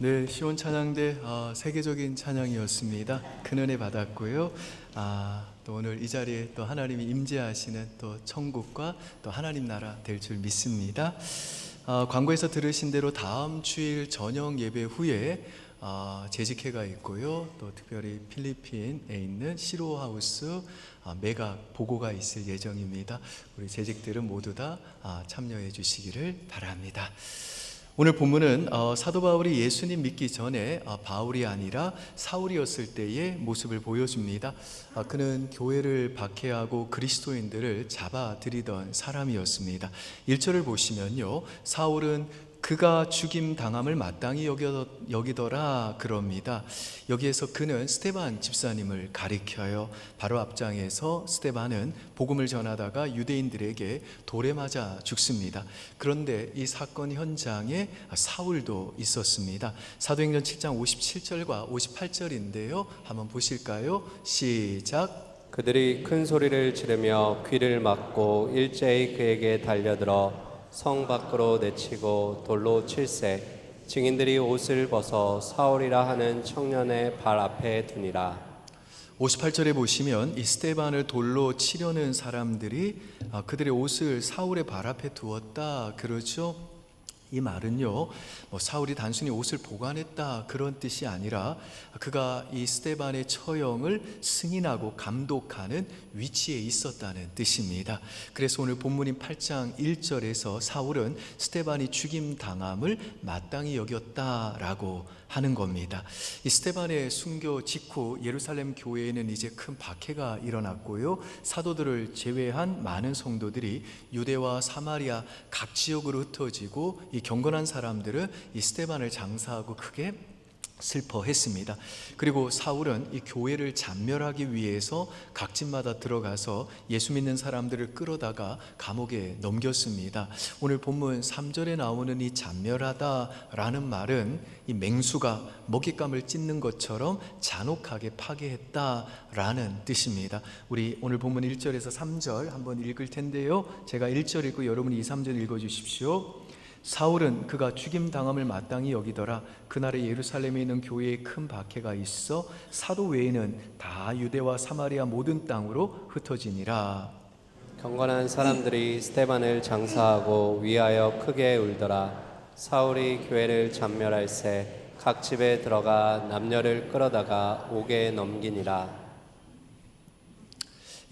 네, 시온 찬양대 세계적인 찬양이었습니다. 큰 은혜 받았고요. 또 오늘 이 자리에 또 하나님이 임재하시는 또 천국과 또 하나님 나라 될 줄 믿습니다. 광고에서 들으신 대로 다음 주일 저녁 예배 후에 재직회가 있고요. 또 특별히 필리핀에 있는 시로하우스 매각 보고가 있을 예정입니다. 우리 재직들은 모두 다 참여해 주시기를 바랍니다. 오늘 본문은 사도 바울이 예수님 믿기 전에 바울이 아니라 사울이었을 때의 모습을 보여줍니다. 그는 교회를 박해하고 그리스도인들을 잡아들이던 사람이었습니다. 1절을 보시면요, 사울은 그가 죽임 당함을 마땅히 여기더라 그럽니다. 여기에서 그는 스데반 집사님을 가리켜요. 바로 앞장에서 스데반은 복음을 전하다가 유대인들에게 돌에 맞아 죽습니다. 그런데 이 사건 현장에 사울도 있었습니다. 사도행전 7장 57절과 58절인데요, 한번 보실까요? 시작. 그들이 큰 소리를 지르며 귀를 막고 일제히 그에게 달려들어 성 밖으로 내치고 돌로 칠세. 증인들이 옷을 벗어 사울이라 하는 청년의 발 앞에 두니라. 58절에 보시면 이 스데반을 돌로 치려는 사람들이 그들의 옷을 사울의 발 앞에 두었다 그러죠. 이 말은요, 사울이 단순히 옷을 보관했다 그런 뜻이 아니라 그가 이 스데반의 처형을 승인하고 감독하는 위치에 있었다는 뜻입니다. 그래서 오늘 본문인 8장 1절에서 사울은 스데반이 죽임 당함을 마땅히 여겼다라고 하는 겁니다. 이 스데반의 순교 직후 예루살렘 교회에는 이제 큰 박해가 일어났고요, 사도들을 제외한 많은 성도들이 유대와 사마리아 각 지역으로 흩어지고 이 경건한 사람들은 이 스데반을 장사하고 크게 슬퍼했습니다. 그리고 사울은 이 교회를 잔멸하기 위해서 각 집마다 들어가서 예수 믿는 사람들을 끌어다가 감옥에 넘겼습니다. 오늘 본문 3절에 나오는 이 잔멸하다라는 말은 이 맹수가 먹잇감을 찢는 것처럼 잔혹하게 파괴했다라는 뜻입니다. 우리 오늘 본문 1절에서 3절 한번 읽을 텐데요, 제가 1절 읽고 여러분이 2, 3절 읽어주십시오. 사울은 그가 죽임 당함을 마땅히 여기더라. 그날에 예루살렘에 있는 교회에 큰 박해가 있어 사도 외에는 다 유대와 사마리아 모든 땅으로 흩어지니라. 경건한 사람들이 스데반을 장사하고 위하여 크게 울더라. 사울이 교회를 잔멸할세 각 집에 들어가 남녀를 끌어다가 옥에 넘기니라.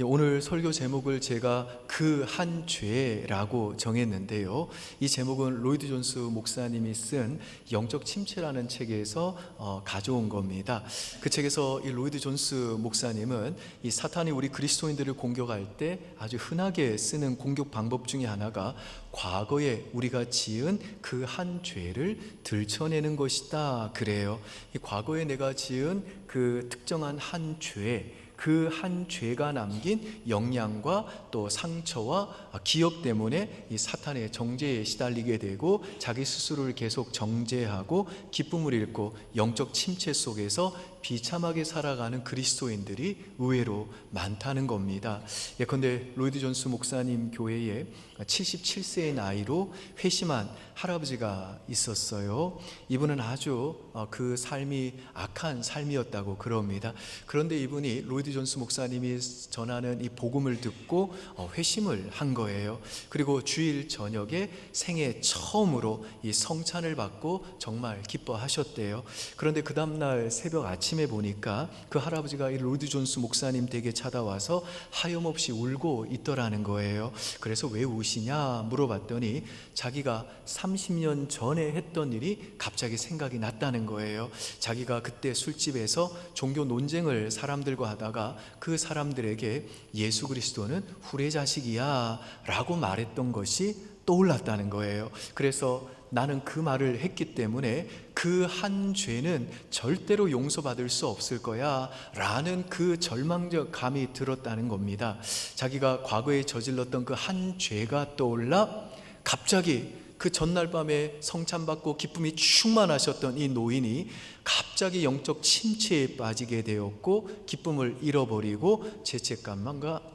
오늘 설교 제목을 제가 그 한 죄라고 정했는데요, 이 제목은 로이드 존스 목사님이 쓴 영적 침체라는 책에서 가져온 겁니다. 그 책에서 이 로이드 존스 목사님은 이 사탄이 우리 그리스도인들을 공격할 때 아주 흔하게 쓰는 공격 방법 중에 하나가 과거에 우리가 지은 그 한 죄를 들춰내는 것이다 그래요. 이 과거에 내가 지은 그 특정한 한 죄, 그 한 죄가 남긴 영향과 또 상처와 기억 때문에 이 사탄의 정죄에 시달리게 되고 자기 스스로를 계속 정죄하고 기쁨을 잃고 영적 침체 속에서 비참하게 살아가는 그리스도인들이 의외로 많다는 겁니다. 예컨대 로이드 존스 목사님 교회에 77세의 나이로 회심한 할아버지가 있었어요. 이분은 아주 그 삶이 악한 삶이었다고 그럽니다. 그런데 이분이 로이드 존스 목사님이 전하는 이 복음을 듣고 회심을 한 거예요. 그리고 주일 저녁에 생애 처음으로 이 성찬을 받고 정말 기뻐하셨대요. 그런데 그 다음날 새벽 아침에 보니까 그 할아버지가 이 로이드 존스 목사님 댁에 찾아와서 하염없이 울고 있더라는 거예요. 그래서 왜 우시냐 물어봤더니 자기가 30년 전에 했던 일이 갑자기 생각이 났다는 거예요. 자기가 그때 술집에서 종교 논쟁을 사람들과 하다가 그 사람들에게 예수 그리스도는 후레자식이야 라고 말했던 것이 떠올랐다는 거예요. 그래서 나는 그 말을 했기 때문에 그 한 죄는 절대로 용서받을 수 없을 거야 라는 그 절망적 감이 들었다는 겁니다. 자기가 과거에 저질렀던 그 한 죄가 떠올라 갑자기 그 전날 밤에 성찬받고 기쁨이 충만하셨던 이 노인이 갑자기 영적 침체에 빠지게 되었고 기쁨을 잃어버리고 죄책감과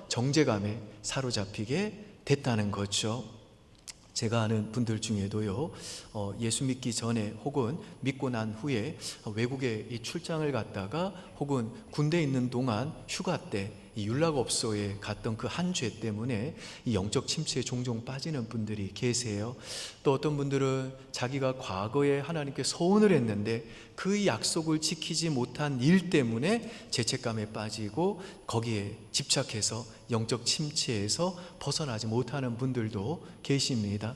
정죄감에 사로잡히게 됐다는 거죠. 제가 아는 분들 중에도요, 예수 믿기 전에 혹은 믿고 난 후에 외국에 이 출장을 갔다가 혹은 군대에 있는 동안 휴가 때 이 윤락업소에 갔던 그 한 죄 때문에 이 영적 침체에 종종 빠지는 분들이 계세요. 또 어떤 분들은 자기가 과거에 하나님께 서운을 했는데 그 약속을 지키지 못한 일 때문에 죄책감에 빠지고 거기에 집착해서 영적 침체에서 벗어나지 못하는 분들도 계십니다.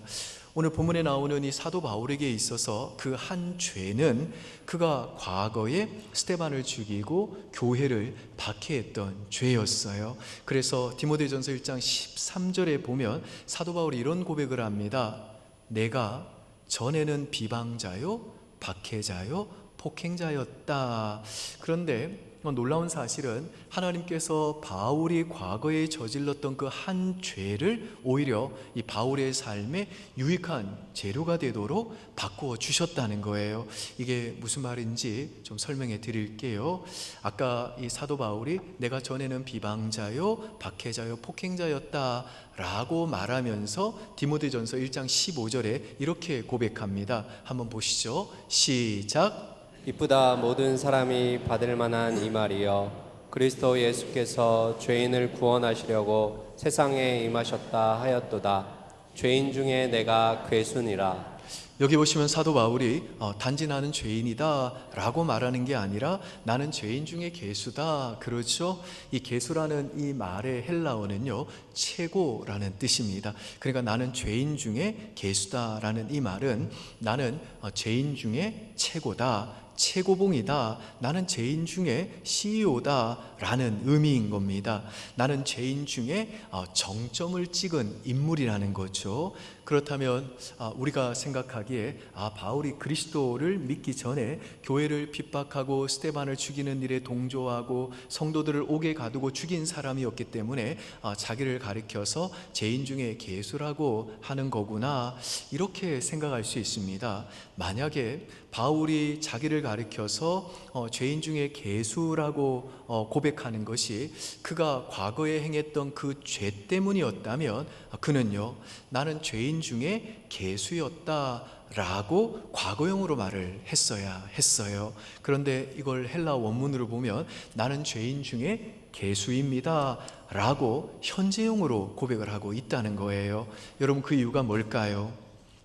오늘 본문에 나오는 이 사도 바울에게 있어서 그 한 죄는 그가 과거에 스데반을 죽이고 교회를 박해했던 죄였어요. 그래서 디모데전서 1장 13절에 보면 사도 바울이 이런 고백을 합니다. 내가 전에는 비방자요, 박해자요, 폭행자였다. 그런데 놀라운 사실은 하나님께서 바울이 과거에 저질렀던 그 한 죄를 오히려 이 바울의 삶에 유익한 재료가 되도록 바꾸어 주셨다는 거예요. 이게 무슨 말인지 좀 설명해 드릴게요. 아까 이 사도 바울이 내가 전에는 비방자요, 박해자요, 폭행자였다 라고 말하면서 디모데전서 1장 15절에 이렇게 고백합니다. 한번 보시죠. 시작. 이쁘다 모든 사람이 받을 만한 이 말이여 그리스도 예수께서 죄인을 구원하시려고 세상에 임하셨다 하였도다. 죄인 중에 내가 괴순이라. 여기 보시면 사도 바울이 단지 나는 죄인이다 라고 말하는 게 아니라 나는 죄인 중에 괴수다. 그렇죠? 이 괴수라는 이 말의 헬라어는요, 최고라는 뜻입니다. 그러니까 나는 죄인 중에 괴수다 라는 이 말은 나는 죄인 중에 최고다, 최고봉이다, 나는 죄인 중에 CEO다 라는 의미인 겁니다. 나는 죄인 중에 정점을 찍은 인물이라는 거죠. 그렇다면 우리가 생각하기에 바울이 그리스도를 믿기 전에 교회를 핍박하고 스데반을 죽이는 일에 동조하고 성도들을 옥에 가두고 죽인 사람이었기 때문에 자기를 가리켜서 죄인 중에 괴수라고 하는 거구나, 이렇게 생각할 수 있습니다. 만약에 바울이 자기를 가리켜서 죄인 중에 괴수라고 고백하는 것이 그가 과거에 행했던 그 죄 때문이었다면 그는요, 나는 죄인 중에 괴수였다 라고 과거형으로 말을 했어야 했어요. 그런데 이걸 헬라 원문으로 보면 나는 죄인 중에 괴수입니다 라고 현재형으로 고백을 하고 있다는 거예요. 여러분, 그 이유가 뭘까요?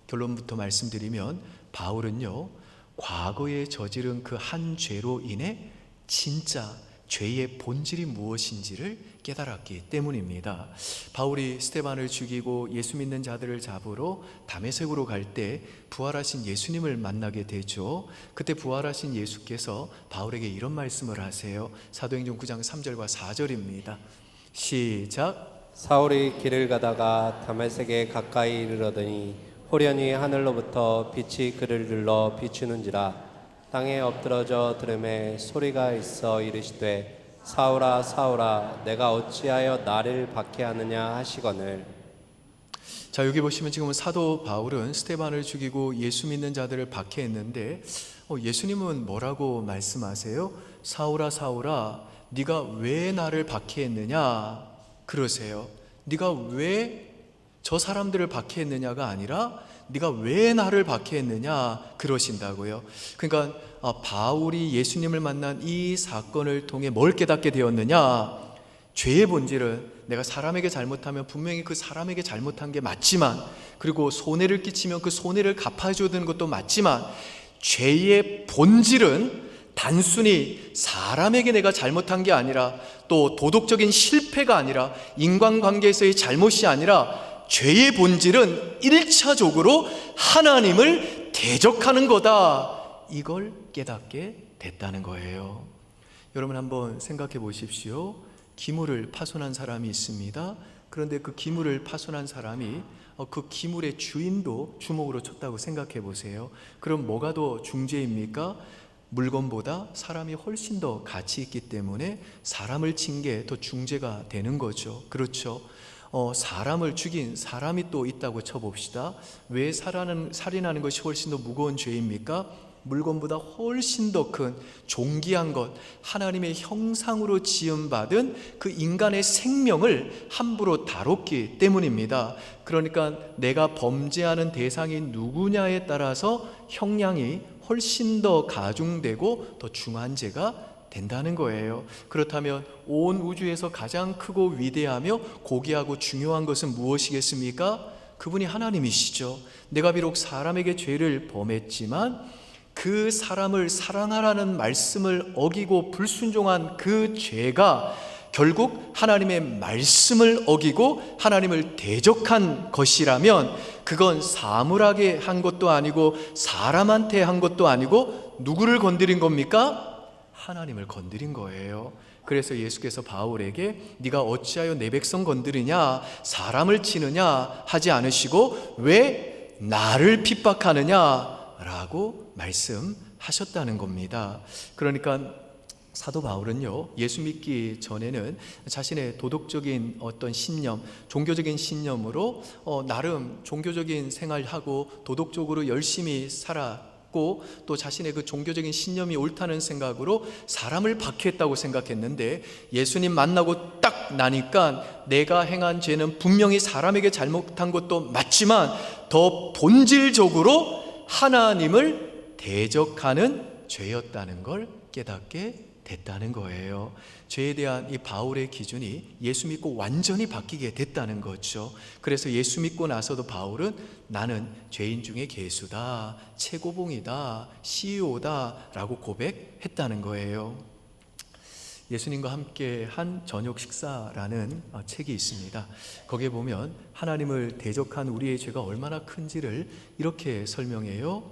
결론부터 말씀드리면 바울은요, 과거에 저지른 그 한 죄로 인해 진짜 죄의 본질이 무엇인지를 깨달았기 때문입니다. 바울이 스데반을 죽이고 예수 믿는 자들을 잡으러 다메섹으로 갈 때 부활하신 예수님을 만나게 되죠. 그때 부활하신 예수께서 바울에게 이런 말씀을 하세요. 사도행전 9장 3절과 4절입니다. 시작. 사울이 길을 가다가 다메섹에 가까이 이르러더니 호련히 하늘로부터 빛이 그를 눌러 비추는지라. 땅에 엎드러져 들음에 소리가 있어 이르시되 사울아 사울아 내가 어찌하여 나를 박해하느냐 하시거늘. 자, 여기 보시면 지금 사도 바울은 스데반을 죽이고 예수 믿는 자들을 박해했는데 예수님은 뭐라고 말씀하세요? 사울아 사울아 네가 왜 나를 박해했느냐 그러세요. 네가 왜 저 사람들을 박해했느냐가 아니라 네가 왜 나를 박해했느냐 그러신다고요. 그러니까 바울이 예수님을 만난 이 사건을 통해 뭘 깨닫게 되었느냐? 죄의 본질은 내가 사람에게 잘못하면 분명히 그 사람에게 잘못한 게 맞지만, 그리고 손해를 끼치면 그 손해를 갚아줘야 되는 것도 맞지만, 죄의 본질은 단순히 사람에게 내가 잘못한 게 아니라, 또 도덕적인 실패가 아니라, 인간관계에서의 잘못이 아니라, 죄의 본질은 1차적으로 하나님을 대적하는 거다, 이걸 깨닫게 됐다는 거예요. 여러분, 한번 생각해 보십시오. 기물을 파손한 사람이 있습니다. 그런데 그 기물을 파손한 사람이 그 기물의 주인도 주먹으로 쳤다고 생각해 보세요. 그럼 뭐가 더 중죄입니까? 물건보다 사람이 훨씬 더 가치 있기 때문에 사람을 친 게 더 중죄가 되는 거죠. 그렇죠? 사람을 죽인 사람이 또 있다고 쳐봅시다. 왜 살인하는 것이 훨씬 더 무거운 죄입니까? 물건보다 훨씬 더 큰 존귀한 것, 하나님의 형상으로 지음받은 그 인간의 생명을 함부로 다뤘기 때문입니다. 그러니까 내가 범죄하는 대상이 누구냐에 따라서 형량이 훨씬 더 가중되고 더 중한 죄가 된다는 거예요. 그렇다면 온 우주에서 가장 크고 위대하며 고귀하고 중요한 것은 무엇이겠습니까? 그분이 하나님이시죠. 내가 비록 사람에게 죄를 범했지만 그 사람을 사랑하라는 말씀을 어기고 불순종한 그 죄가 결국 하나님의 말씀을 어기고 하나님을 대적한 것이라면 그건 사물하게 한 것도 아니고 사람한테 한 것도 아니고 누구를 건드린 겁니까? 하나님을 건드린 거예요. 그래서 예수께서 바울에게 네가 어찌하여 내 백성 건드리냐, 사람을 치느냐 하지 않으시고 왜 나를 핍박하느냐라고 말씀하셨다는 겁니다. 그러니까 사도 바울은요, 예수 믿기 전에는 자신의 도덕적인 어떤 신념, 종교적인 신념으로 나름 종교적인 생활하고 도덕적으로 열심히 살았고 또 자신의 그 종교적인 신념이 옳다는 생각으로 사람을 박해했다고 생각했는데 예수님 만나고 딱 나니까 내가 행한 죄는 분명히 사람에게 잘못한 것도 맞지만 더 본질적으로 하나님을 대적하는 죄였다는 걸 깨닫게 됐다는 거예요. 죄에 대한 이 바울의 기준이 예수 믿고 완전히 바뀌게 됐다는 거죠. 그래서 예수 믿고 나서도 바울은 나는 죄인 중에 괴수다, 최고봉이다, CEO다 라고 고백했다는 거예요. 예수님과 함께 한 저녁 식사라는 책이 있습니다. 거기에 보면 하나님을 대적한 우리의 죄가 얼마나 큰지를 이렇게 설명해요.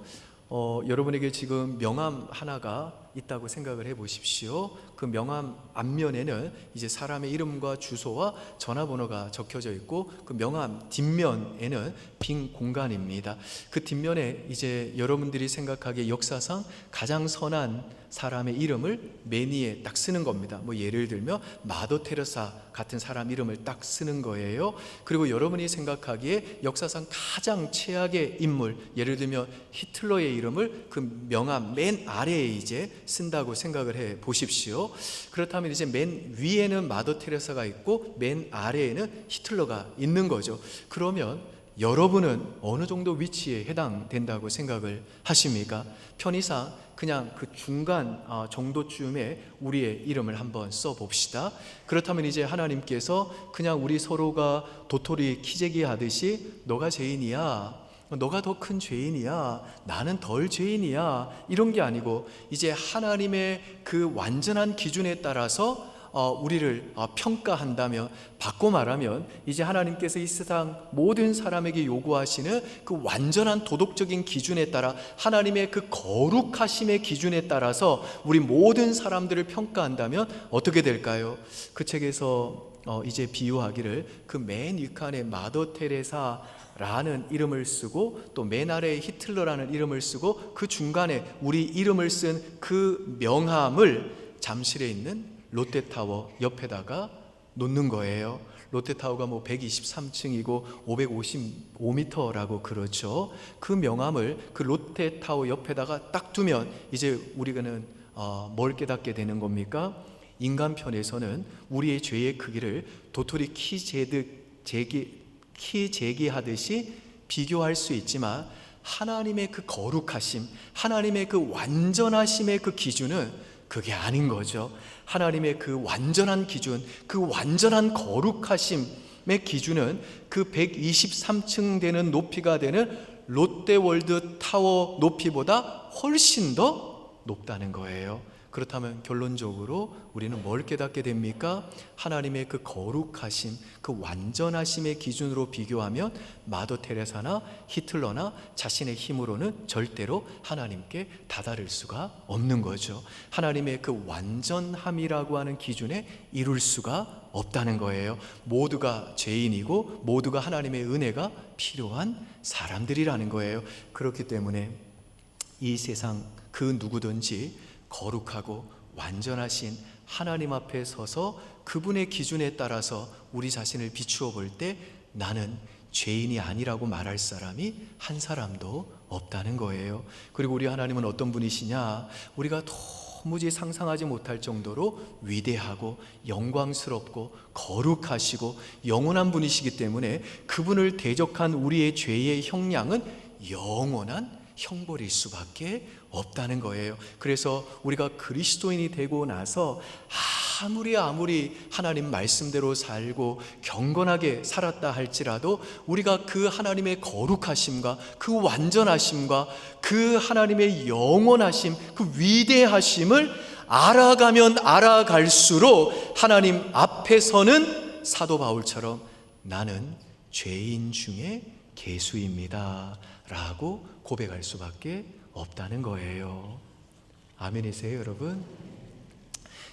여러분에게 지금 명함 하나가 있다고 생각을 해 보십시오. 그 명함 앞면에는 이제 사람의 이름과 주소와 전화번호가 적혀져 있고 그 명함 뒷면에는 빈 공간입니다. 그 뒷면에 이제 여러분들이 생각하기에 역사상 가장 선한 사람의 이름을 맨 위에 딱 쓰는 겁니다. 뭐 예를 들면 마더 테레사 같은 사람 이름을 딱 쓰는 거예요. 그리고 여러분이 생각하기에 역사상 가장 최악의 인물, 예를 들면 히틀러의 이름을 그 명함 맨 아래에 이제 쓴다고 생각을 해 보십시오. 그렇다면 이제 맨 위에는 마더 테레사가 있고 맨 아래에는 히틀러가 있는 거죠. 그러면 여러분은 어느 정도 위치에 해당된다고 생각을 하십니까? 편의상 그냥 그 중간 정도쯤에 우리의 이름을 한번 써봅시다. 그렇다면 이제 하나님께서 그냥 우리 서로가 도토리 키재기 하듯이 너가 죄인이야, 너가 더 큰 죄인이야, 나는 덜 죄인이야, 이런 게 아니고 이제 하나님의 그 완전한 기준에 따라서 우리를 평가한다면, 바꿔 말하면 이제 하나님께서 이 세상 모든 사람에게 요구하시는 그 완전한 도덕적인 기준에 따라 하나님의 그 거룩하심의 기준에 따라서 우리 모든 사람들을 평가한다면 어떻게 될까요? 그 책에서 이제 비유하기를 그 맨 윗칸에 마더 테레사 라는 이름을 쓰고 또 맨 아래에 히틀러라는 이름을 쓰고 그 중간에 우리 이름을 쓴 그 명함을 잠실에 있는 롯데타워 옆에다가 놓는 거예요. 롯데타워가 뭐 123층이고 555m라고 그러죠. 그 명함을 그 롯데타워 옆에다가 딱 두면 이제 우리는 뭘 깨닫게 되는 겁니까? 인간 편에서는 우리의 죄의 크기를 도토리 키 재기하듯이 비교할 수 있지만 하나님의 그 거룩하심, 하나님의 그 완전하심의 그 기준은 그게 아닌 거죠. 하나님의 그 완전한 기준, 그 완전한 거룩하심의 기준은 그 123층 되는 높이가 되는 롯데월드 타워 높이보다 훨씬 더 높다는 거예요. 그렇다면 결론적으로 우리는 뭘 깨닫게 됩니까? 하나님의 그 거룩하심, 그 완전하심의 기준으로 비교하면 마더 테레사나 히틀러나 자신의 힘으로는 절대로 하나님께 다다를 수가 없는 거죠. 하나님의 그 완전함이라고 하는 기준에 이룰 수가 없다는 거예요. 모두가 죄인이고 모두가 하나님의 은혜가 필요한 사람들이라는 거예요. 그렇기 때문에 이 세상 그 누구든지 거룩하고 완전하신 하나님 앞에 서서 그분의 기준에 따라서 우리 자신을 비추어 볼 때 나는 죄인이 아니라고 말할 사람이 한 사람도 없다는 거예요. 그리고 우리 하나님은 어떤 분이시냐? 우리가 도무지 상상하지 못할 정도로 위대하고 영광스럽고 거룩하시고 영원한 분이시기 때문에 그분을 대적한 우리의 죄의 형량은 영원한 형벌일 수밖에 없다는 거예요. 그래서 우리가 그리스도인이 되고 나서 아무리 하나님 말씀대로 살고 경건하게 살았다 할지라도 우리가 그 하나님의 거룩하심과 그 완전하심과 그 하나님의 영원하심, 그 위대하심을 알아가면 알아갈수록 하나님 앞에서는 사도 바울처럼 나는 죄인 중에 괴수입니다 라고 고백할 수밖에 없다는 거예요. 아멘이세요, 여러분?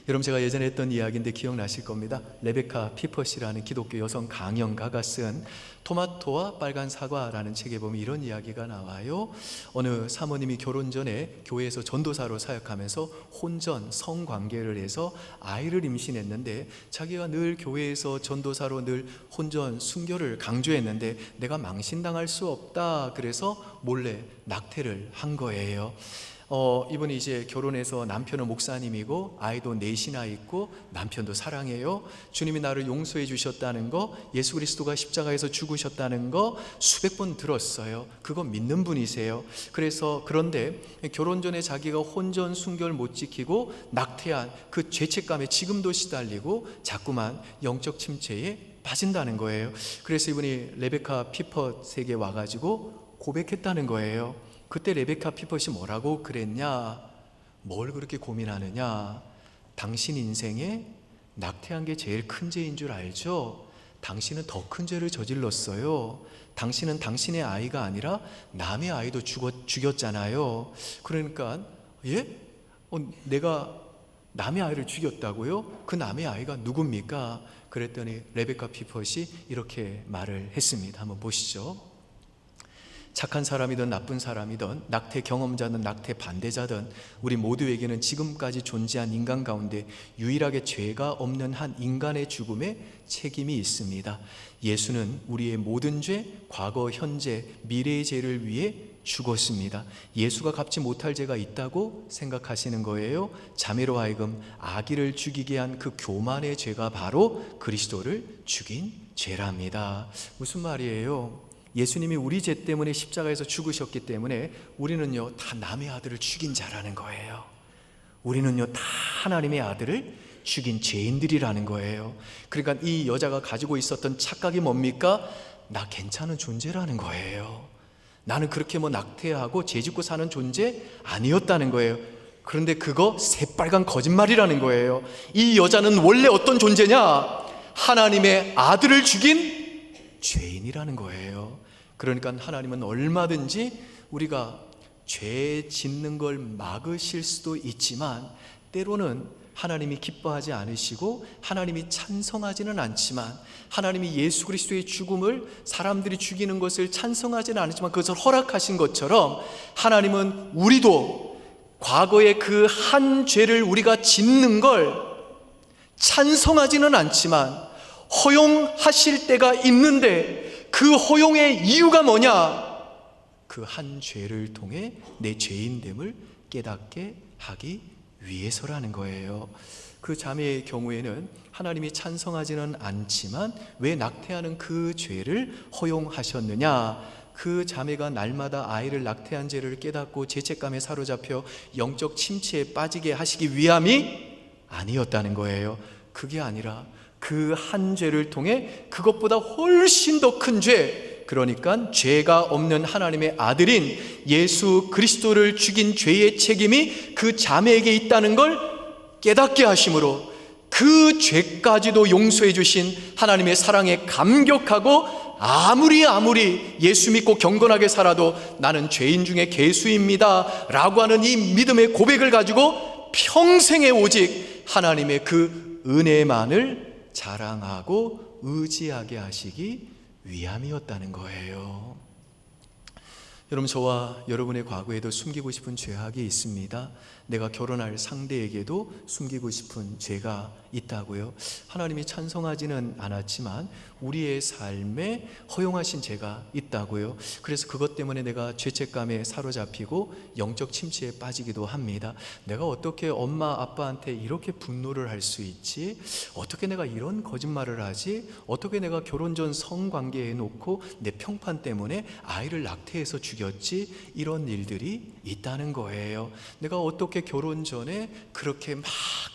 여러분, 제가 예전에 했던 이야기인데 기억나실 겁니다. 레베카 피퍼시라는 기독교 여성 강연가가 쓴 토마토와 빨간 사과라는 책에 보면 이런 이야기가 나와요. 어느 사모님이 결혼 전에 교회에서 전도사로 사역하면서 혼전, 성관계를 해서 아이를 임신했는데 자기가 늘 교회에서 전도사로 늘 혼전, 순교를 강조했는데 내가 망신당할 수 없다 그래서 몰래 낙태를 한 거예요. 이분이 이제 결혼해서 남편은 목사님이고 아이도 넷이나 있고 남편도 사랑해요. 주님이 나를 용서해 주셨다는 거, 예수 그리스도가 십자가에서 죽으셨다는 거 수백 번 들었어요. 그거 믿는 분이세요. 그런데 결혼 전에 자기가 혼전 순결 못 지키고 낙태한 그 죄책감에 지금도 시달리고 자꾸만 영적 침체에 빠진다는 거예요. 그래서 이분이 레베카 피퍼에게 와가지고 고백했다는 거예요. 그때 레베카 피퍼시 뭐라고 그랬냐? 뭘 그렇게 고민하느냐? 당신 인생에 낙태한 게 제일 큰 죄인 줄 알죠? 당신은 더 큰 죄를 저질렀어요. 당신은 당신의 아이가 아니라 남의 아이도 죽였잖아요. 그러니까 내가 남의 아이를 죽였다고요? 그 남의 아이가 누굽니까? 그랬더니 레베카 피퍼시 이렇게 말을 했습니다. 한번 보시죠. 착한 사람이든 나쁜 사람이든 낙태 경험자든 낙태 반대자든 우리 모두에게는 지금까지 존재한 인간 가운데 유일하게 죄가 없는 한 인간의 죽음에 책임이 있습니다. 예수는 우리의 모든 죄, 과거, 현재, 미래의 죄를 위해 죽었습니다. 예수가 갚지 못할 죄가 있다고 생각하시는 거예요? 자매로 하여금 아기를 죽이게 한 그 교만의 죄가 바로 그리스도를 죽인 죄랍니다. 무슨 말이에요? 예수님이 우리 죄 때문에 십자가에서 죽으셨기 때문에 우리는요 다 남의 아들을 죽인 자라는 거예요. 우리는요 다 하나님의 아들을 죽인 죄인들이라는 거예요. 그러니까 이 여자가 가지고 있었던 착각이 뭡니까? 나 괜찮은 존재라는 거예요. 나는 그렇게 낙태하고 죄짓고 사는 존재 아니었다는 거예요. 그런데 그거 새빨간 거짓말이라는 거예요. 이 여자는 원래 어떤 존재냐? 하나님의 아들을 죽인 죄인이라는 거예요. 그러니까 하나님은 얼마든지 우리가 죄 짓는 걸 막으실 수도 있지만 때로는 하나님이 기뻐하지 않으시고 하나님이 찬성하지는 않지만 하나님이 예수 그리스도의 죽음을 사람들이 죽이는 것을 찬성하지는 않지만 그것을 허락하신 것처럼 하나님은 우리도 과거에 그 한 죄를 우리가 짓는 걸 찬성하지는 않지만 허용하실 때가 있는데 그 허용의 이유가 뭐냐? 그 한 죄를 통해 내 죄인됨을 깨닫게 하기 위해서라는 거예요. 그 자매의 경우에는 하나님이 찬성하지는 않지만 왜 낙태하는 그 죄를 허용하셨느냐? 그 자매가 날마다 아이를 낙태한 죄를 깨닫고 죄책감에 사로잡혀 영적 침체에 빠지게 하시기 위함이 아니었다는 거예요. 그게 아니라 그 한 죄를 통해 그것보다 훨씬 더 큰 죄, 그러니까 죄가 없는 하나님의 아들인 예수 그리스도를 죽인 죄의 책임이 그 자매에게 있다는 걸 깨닫게 하심으로 그 죄까지도 용서해 주신 하나님의 사랑에 감격하고 아무리 예수 믿고 경건하게 살아도 나는 죄인 중에 괴수입니다 라고 하는 이 믿음의 고백을 가지고 평생에 오직 하나님의 그 은혜만을 자랑하고 의지하게 하시기 위함이었다는 거예요. 여러분, 저와 여러분의 과거에도 숨기고 싶은 죄악이 있습니다. 내가 결혼할 상대에게도 숨기고 싶은 죄가 있다고요. 하나님이 찬성하지는 않았지만 우리의 삶에 허용하신 죄가 있다고요. 그래서 그것 때문에 내가 죄책감에 사로잡히고 영적 침체에 빠지기도 합니다. 내가 어떻게 엄마 아빠한테 이렇게 분노를 할 수 있지? 어떻게 내가 이런 거짓말을 하지? 어떻게 내가 결혼 전 성관계에 놓고 내 평판 때문에 아이를 낙태해서 죽였지? 이런 일들이 있다는 거예요. 내가 어떻게 결혼 전에 그렇게 막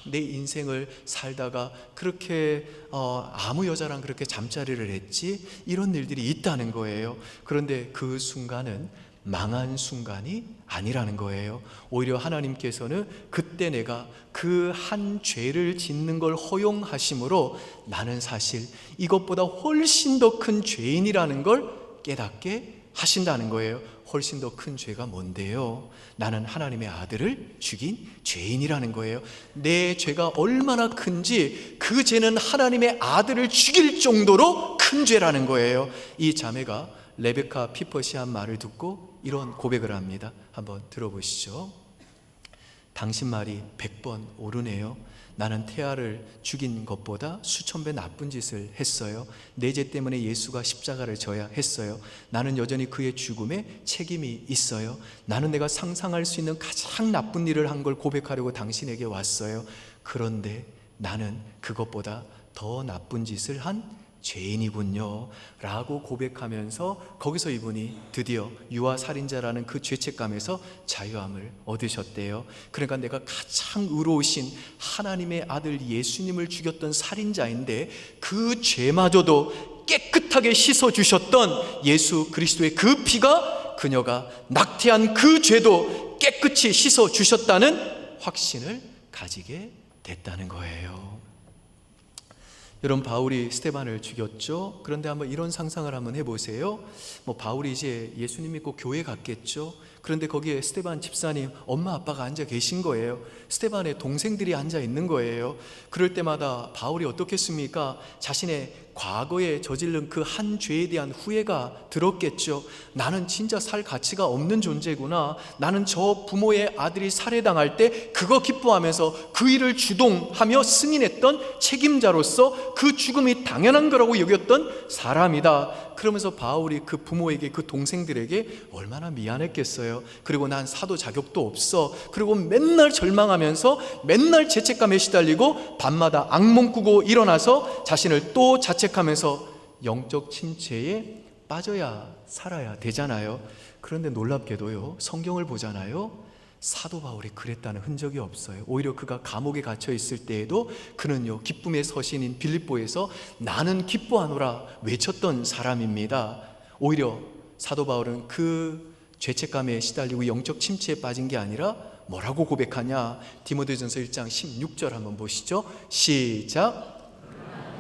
내 인생을 살다가 그렇게 아무 여자랑 그렇게 잠자리를 했지? 이런 일들이 있다는 거예요. 그런데 그 순간은 망한 순간이 아니라는 거예요. 오히려 하나님께서는 그때 내가 그 한 죄를 짓는 걸 허용하심으로 나는 사실 이것보다 훨씬 더 큰 죄인이라는 걸 깨닫게 하신다는 거예요. 훨씬 더 큰 죄가 뭔데요? 나는 하나님의 아들을 죽인 죄인이라는 거예요. 내 죄가 얼마나 큰지 그 죄는 하나님의 아들을 죽일 정도로 큰 죄라는 거예요. 이 자매가 레베카 피퍼시 한 말을 듣고 이런 고백을 합니다. 한번 들어보시죠. 당신 말이 100번 옳으네요. 나는 태아를 죽인 것보다 수천 배 나쁜 짓을 했어요. 내 죄 때문에 예수가 십자가를 져야 했어요. 나는 여전히 그의 죽음에 책임이 있어요. 나는 내가 상상할 수 있는 가장 나쁜 일을 한 걸 고백하려고 당신에게 왔어요. 그런데 나는 그것보다 더 나쁜 짓을 한 죄인이군요 라고 고백하면서 거기서 이분이 드디어 유아살인자라는 그 죄책감에서 자유함을 얻으셨대요. 그러니까 내가 가장 의로우신 하나님의 아들 예수님을 죽였던 살인자인데 그 죄마저도 깨끗하게 씻어주셨던 예수 그리스도의 그 피가 그녀가 낙태한 그 죄도 깨끗이 씻어주셨다는 확신을 가지게 됐다는 거예요. 여러분, 바울이 스데반을 죽였죠. 그런데 한번 이런 상상을 한번 해보세요. 바울이 이제 예수님 믿고 교회 갔겠죠. 그런데 거기에 스데반 집사님 엄마 아빠가 앉아 계신 거예요. 스데반의 동생들이 앉아 있는 거예요. 그럴 때마다 바울이 어떻겠습니까? 자신의 과거에 저지른 그 한 죄에 대한 후회가 들었겠죠. 나는 진짜 살 가치가 없는 존재구나. 나는 저 부모의 아들이 살해당할 때 그거 기뻐하면서 그 일을 주동하며 승인했던 책임자로서 그 죽음이 당연한 거라고 여겼던 사람이다. 그러면서 바울이 그 부모에게, 그 동생들에게 얼마나 미안했겠어요. 그리고 난 사도 자격도 없어. 그리고 맨날 절망하면서 맨날 죄책감에 시달리고 밤마다 악몽 꾸고 일어나서 자신을 또 자책하면서 영적 침체에 빠져야 살아야 되잖아요. 그런데 놀랍게도요, 성경을 보잖아요, 사도 바울이 그랬다는 흔적이 없어요. 오히려 그가 감옥에 갇혀 있을 때에도 그는요, 기쁨의 서신인 빌립보에서 나는 기뻐하노라 외쳤던 사람입니다. 오히려 사도 바울은 그 죄책감에 시달리고 영적 침체에 빠진 게 아니라 뭐라고 고백하냐? 디모데전서 1장 16절 한번 보시죠. 시작.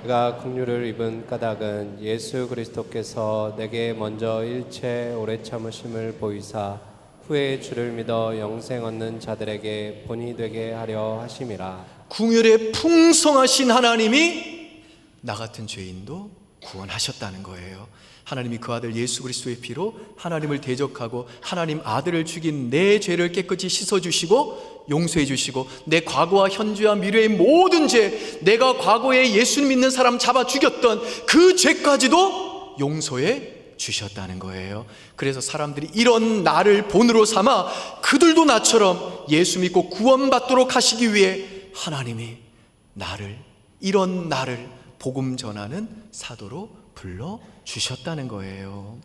그가 긍휼을 입은 까닭은 예수 그리스도께서 내게 먼저 일체 오래 참으심을 보이사 후에 주를 믿어 영생 얻는 자들에게 본이 되게 하려 하심이라. 긍휼에 풍성하신 하나님이 나 같은 죄인도 구원하셨다는 거예요. 하나님이 그 아들 예수 그리스도의 피로 하나님을 대적하고 하나님 아들을 죽인 내 죄를 깨끗이 씻어주시고 용서해 주시고 내 과거와 현재와 미래의 모든 죄, 내가 과거에 예수님 믿는 사람 잡아 죽였던 그 죄까지도 용서해 주셨다는 거예요. 그래서 사람들이 이런 나를 본으로 삼아 그들도 나처럼 예수 믿고 구원받도록 하시기 위해 하나님이 이런 나를 복음 전하는 사도로 불러주셨다는 거예요.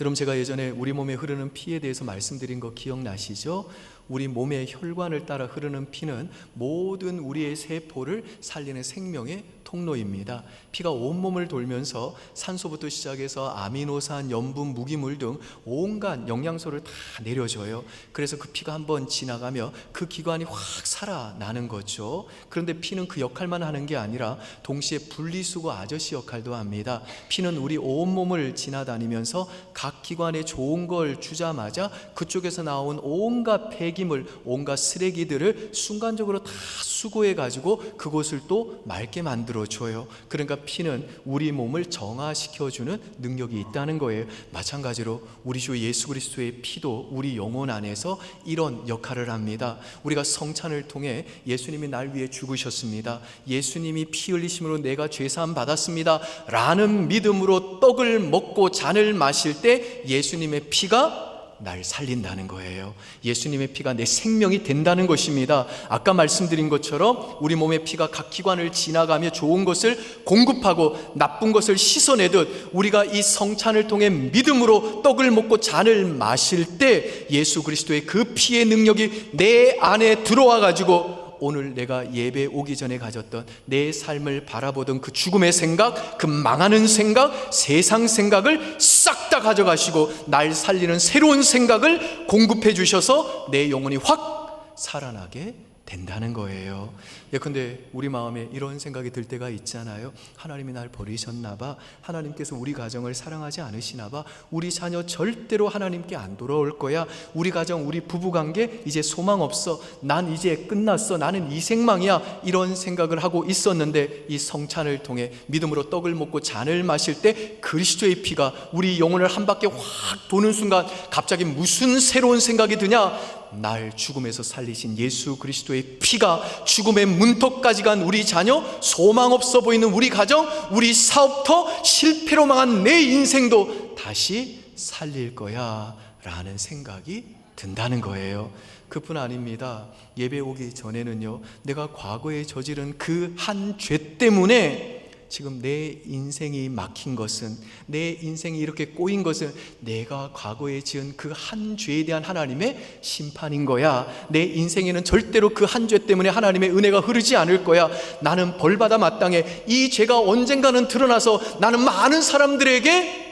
여러분, 제가 예전에 우리 몸에 흐르는 피에 대해서 말씀드린 거 기억나시죠? 우리 몸의 혈관을 따라 흐르는 피는 모든 우리의 세포를 살리는 생명의 통로입니다. 피가 온몸을 돌면서 산소부터 시작해서 아미노산, 염분, 무기물 등 온갖 영양소를 다 내려줘요. 그래서 그 피가 한번 지나가며 그 기관이 확 살아나는 거죠. 그런데 피는 그 역할만 하는 게 아니라 동시에 분리수거 아저씨 역할도 합니다. 피는 우리 온몸을 지나다니면서 각 기관에 좋은 걸 주자마자 그쪽에서 나온 온갖 폐기 폐기물, 온갖 쓰레기들을 순간적으로 다 수거해 가지고 그곳을 또 맑게 만들어 줘요. 그러니까 피는 우리 몸을 정화시켜 주는 능력이 있다는 거예요. 마찬가지로 우리 주 예수 그리스도의 피도 우리 영혼 안에서 이런 역할을 합니다. 우리가 성찬을 통해 예수님이 날 위해 죽으셨습니다. 예수님이 피 흘리심으로 내가 죄 사함 받았습니다 라는 믿음으로 떡을 먹고 잔을 마실 때 예수님의 피가 날 살린다는 거예요. 예수님의 피가 내 생명이 된다는 것입니다. 아까 말씀드린 것처럼 우리 몸의 피가 각 기관을 지나가며 좋은 것을 공급하고 나쁜 것을 씻어내듯 우리가 이 성찬을 통해 믿음으로 떡을 먹고 잔을 마실 때 예수 그리스도의 그 피의 능력이 내 안에 들어와 가지고 오늘 내가 예배 오기 전에 가졌던 내 삶을 바라보던 그 죽음의 생각, 그 망하는 생각, 세상 생각을 싹 다 가져가시고 날 살리는 새로운 생각을 공급해 주셔서 내 영혼이 확 살아나게 된다는 거예요. 예컨대 우리 마음에 이런 생각이 들 때가 있잖아요. 하나님이 날 버리셨나 봐. 하나님께서 우리 가정을 사랑하지 않으시나 봐. 우리 자녀 절대로 하나님께 안 돌아올 거야. 우리 가정, 우리 부부관계 이제 소망 없어. 난 이제 끝났어. 나는 이생망이야. 이런 생각을 하고 있었는데 이 성찬을 통해 믿음으로 떡을 먹고 잔을 마실 때 그리스도의 피가 우리 영혼을 한 바퀴 확 도는 순간 갑자기 무슨 새로운 생각이 드냐? 날 죽음에서 살리신 예수 그리스도의 피가 죽음의 문턱까지 간 우리 자녀, 소망 없어 보이는 우리 가정, 우리 사업터, 실패로 망한 내 인생도 다시 살릴 거야 라는 생각이 든다는 거예요. 그뿐 아닙니다. 예배 오기 전에는요, 내가 과거에 저지른 그 한 죄 때문에 지금 내 인생이 막힌 것은, 내 인생이 이렇게 꼬인 것은 내가 과거에 지은 그 한 죄에 대한 하나님의 심판인 거야. 내 인생에는 절대로 그 한 죄 때문에 하나님의 은혜가 흐르지 않을 거야. 나는 벌받아 마땅해. 이 죄가 언젠가는 드러나서 나는 많은 사람들에게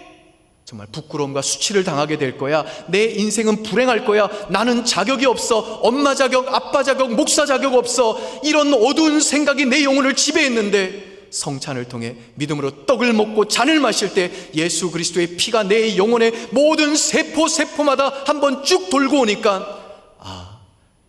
정말 부끄러움과 수치를 당하게 될 거야. 내 인생은 불행할 거야. 나는 자격이 없어. 엄마 자격, 아빠 자격, 목사 자격 없어. 이런 어두운 생각이 내 영혼을 지배했는데 성찬을 통해 믿음으로 떡을 먹고 잔을 마실 때 예수 그리스도의 피가 내 영혼의 모든 세포마다 한번 쭉 돌고 오니까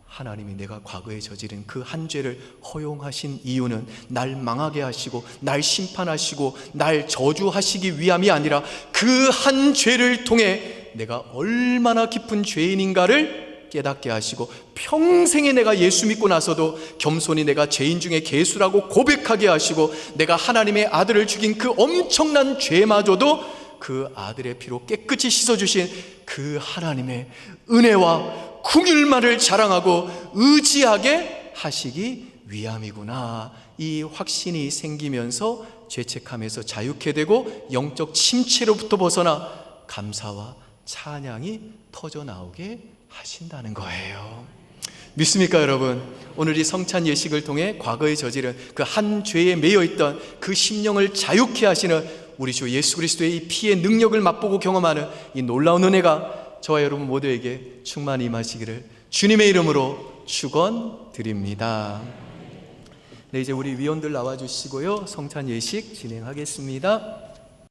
하나님이 내가 과거에 저지른 그 한 죄를 허용하신 이유는 날 망하게 하시고 날 심판하시고 날 저주하시기 위함이 아니라 그 한 죄를 통해 내가 얼마나 깊은 죄인인가를 깨닫게 하시고 평생에 내가 예수 믿고 나서도 겸손히 내가 죄인 중에 괴수라고 고백하게 하시고 내가 하나님의 아들을 죽인 그 엄청난 죄마저도 그 아들의 피로 깨끗이 씻어주신 그 하나님의 은혜와 긍휼만을 자랑하고 의지하게 하시기 위함이구나. 이 확신이 생기면서 죄책감에서 자유케 되고 영적 침체로부터 벗어나 감사와 찬양이 터져나오게 하신다는 거예요. 믿습니까 여러분? 오늘 이 성찬 예식을 통해 과거에 저지른 그 한 죄에 매여있던 그 심령을 자유케 하시는 우리 주 예수 그리스도의 이 피의 능력을 맛보고 경험하는 이 놀라운 은혜가 저와 여러분 모두에게 충만히 임하시기를 주님의 이름으로 축원드립니다. 네, 이제 우리 위원들 나와주시고요, 성찬 예식 진행하겠습니다.